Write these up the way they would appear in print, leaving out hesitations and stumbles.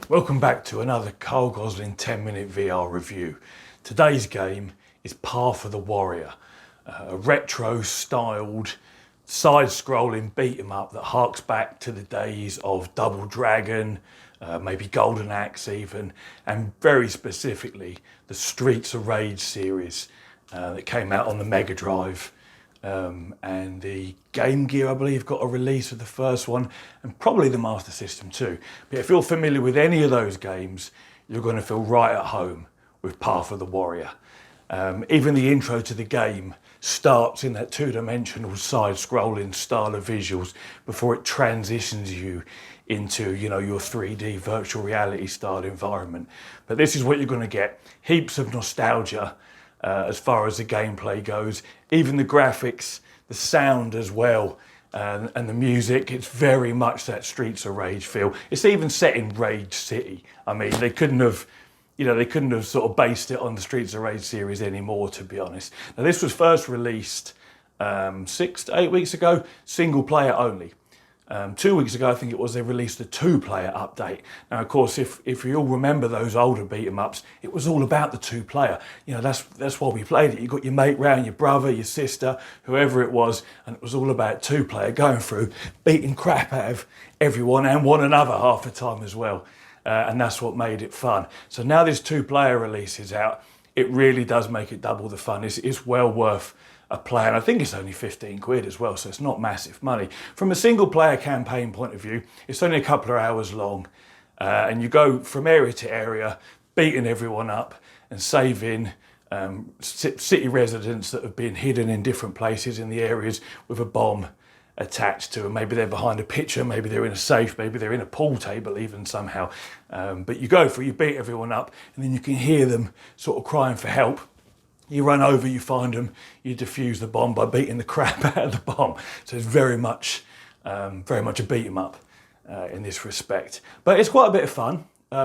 Welcome back to another Carl Gosling 10-minute VR review. Today's game is Path of the Warrior, a retro-styled, side-scrolling beat-em-up that harks back to the days of Double Dragon, maybe Golden Axe even, and very specifically the Streets of Rage series that came out on the Mega Drive. And the Game Gear, I believe, got a release of the first one, and probably the Master System too. But if you're familiar with any of those games, you're going to feel right at home with Path of the Warrior. Even the intro to the game starts in that two-dimensional side-scrolling style of visuals before it transitions you into, your 3D virtual reality style environment. But this is what you're going to get. Heaps of nostalgia. As far as the gameplay goes, even the graphics, the sound as well, and the music, it's very much that Streets of Rage feel. It's even set in Rage City. I mean, they couldn't have sort of based it on the Streets of Rage series anymore, to be honest. Now, this was first released 6 to 8 weeks ago, single player only. 2 weeks ago, I think it was, they released a 2-player update. Now, of course, if you all remember those older beat-em-ups, it was all about the 2-player. That's why we played it. You got your mate round, your brother, your sister, whoever it was, and it was all about 2-player, going through, beating crap out of everyone and one another half the time as well. And that's what made it fun. So now this 2-player release is out, it really does make it double the fun. It's well worth a play, and I think it's only 15 quid as well, so it's not massive money. From a single player campaign point of view, it's only a couple of hours long, and you go from area to area, beating everyone up and saving city residents that have been hidden in different places in the areas with a bomb attached to them. Maybe they're behind a picture, maybe they're in a safe, maybe they're in a pool table even somehow. But you go through, you beat everyone up, and then you can hear them sort of crying for help. You run over, you find them, you defuse the bomb by beating the crap out of the bomb. So it's very much a beat 'em up in this respect. But it's quite a bit of fun.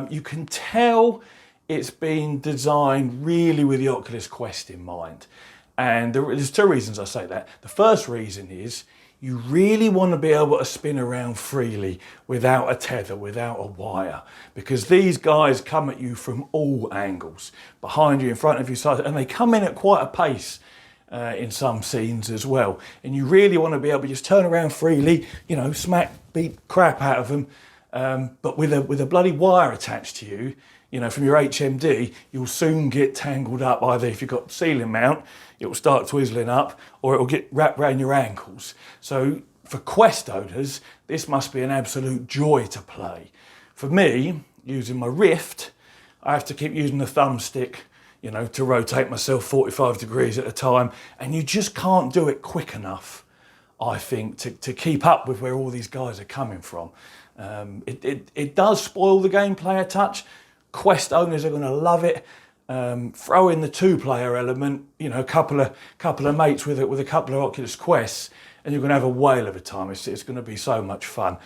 You can tell it's been designed really with the Oculus Quest in mind. And there's two reasons I say that. The first reason is you really want to be able to spin around freely without a tether, without a wire, because these guys come at you from all angles, behind you, in front of you, side, and they come in at quite a pace in some scenes as well. And you really want to be able to just turn around freely, smack, beat crap out of them, but with a bloody wire attached to you. From your HMD, you'll soon get tangled up. Either if you've got ceiling mount, it will start twizzling up, or it will get wrapped around your ankles. So for Quest owners, this must be an absolute joy to play. For me, using my Rift, I have to keep using the thumbstick, to rotate myself 45 degrees at a time, and you just can't do it quick enough, I think, to keep up with where all these guys are coming from. It does spoil the gameplay a touch. Quest owners are going to love it. Throw in the 2-player element, a couple of mates with a couple of Oculus Quests, and you're going to have a whale of a time. It's going to be so much fun.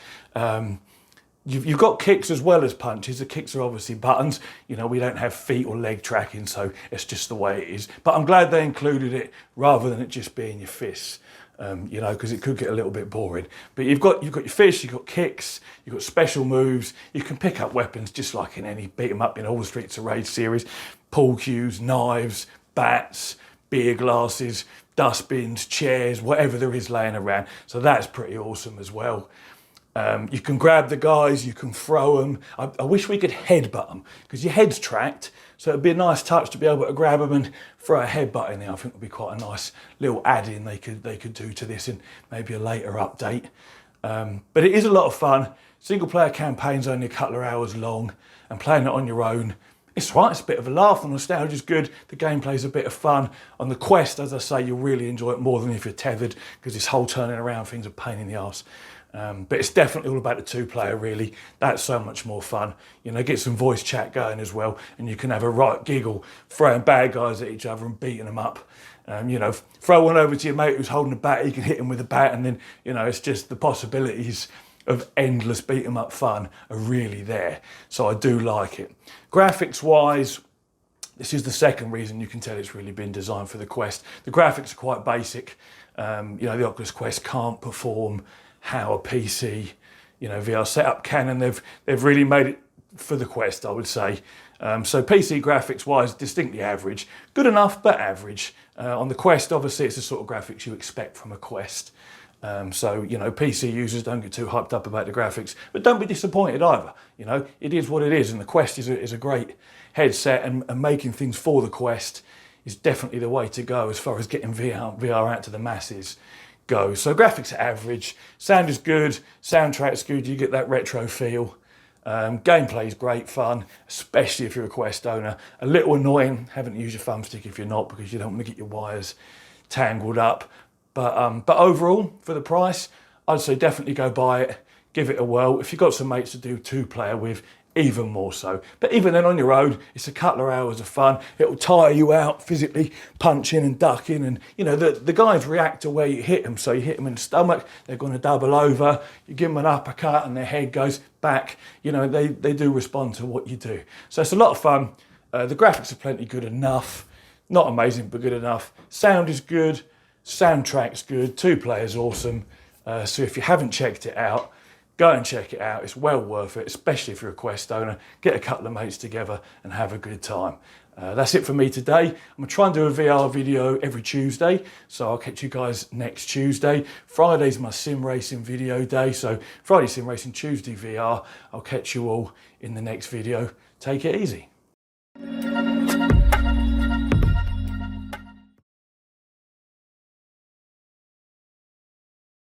You've got kicks as well as punches. The kicks are obviously buttons. We don't have feet or leg tracking, so it's just the way it is. But I'm glad they included it rather than it just being your fists. Because it could get a little bit boring. But you've got your fists, you've got kicks, you've got special moves. You can pick up weapons just like in any beat 'em up in all the Streets of Rage series. Pool cues, knives, bats, beer glasses, dustbins, chairs, whatever there is laying around. So that's pretty awesome as well. You can grab the guys, you can throw them. I wish we could headbutt them, because your head's tracked, so it'd be a nice touch to be able to grab them and throw a headbutt in there. I think it would be quite a nice little add-in they could do to this in maybe a later update. But it is a lot of fun. Single player campaign's only a couple of hours long, and playing it on your own, it's right, it's a bit of a laugh. The nostalgia's good, the gameplay's a bit of fun. On the Quest, as I say, you'll really enjoy it more than if you're tethered, because this whole turning around thing's a pain in the arse. But it's definitely all about the 2-player, really. That's so much more fun. Get some voice chat going as well, and you can have a right giggle, throwing bad guys at each other and beating them up. Throw one over to your mate who's holding a bat, you can hit him with a bat, and then, it's just the possibilities of endless beat 'em up fun are really there. So I do like it. Graphics-wise, this is the second reason you can tell it's really been designed for the Quest. The graphics are quite basic. The Oculus Quest can't perform how a PC, VR setup can, and they've really made it for the Quest, I would say. So PC graphics wise, distinctly average. Good enough, but average. On the Quest, obviously, it's the sort of graphics you expect from a Quest. So, you know, PC users don't get too hyped up about the graphics, but don't be disappointed either. You know, it is what it is, and the Quest is a great headset, and making things for the Quest is definitely the way to go as far as getting VR out to the masses goes. So graphics are average, sound is good, soundtrack's good, you get that retro feel. Gameplay is great fun, especially if you're a Quest owner. A little annoying having to use your thumbstick if you're not, because you don't want to get your wires tangled up. But overall, for the price, I'd say definitely go buy it, give it a whirl. If you've got some mates to do two-player with, even more so. But even then on your own, it's a couple of hours of fun. It'll tire you out physically, punching and ducking. And, you know, the guys react to where you hit them. So you hit them in the stomach, they're going to double over. You give them an uppercut and their head goes back. You know, they do respond to what you do. So it's a lot of fun. The graphics are plenty good enough. Not amazing, but good enough. Sound is good. Soundtrack's good. Two players awesome. So if you haven't checked it out, go and check it out. It's well worth it, especially if you're a Quest owner. Get a couple of mates together and have a good time. That's it for me today. I'm going to try and do a VR video every Tuesday, so I'll catch you guys next Tuesday. Friday's my sim racing video day, so Friday sim racing, Tuesday VR. I'll catch you all in the next video. Take it easy.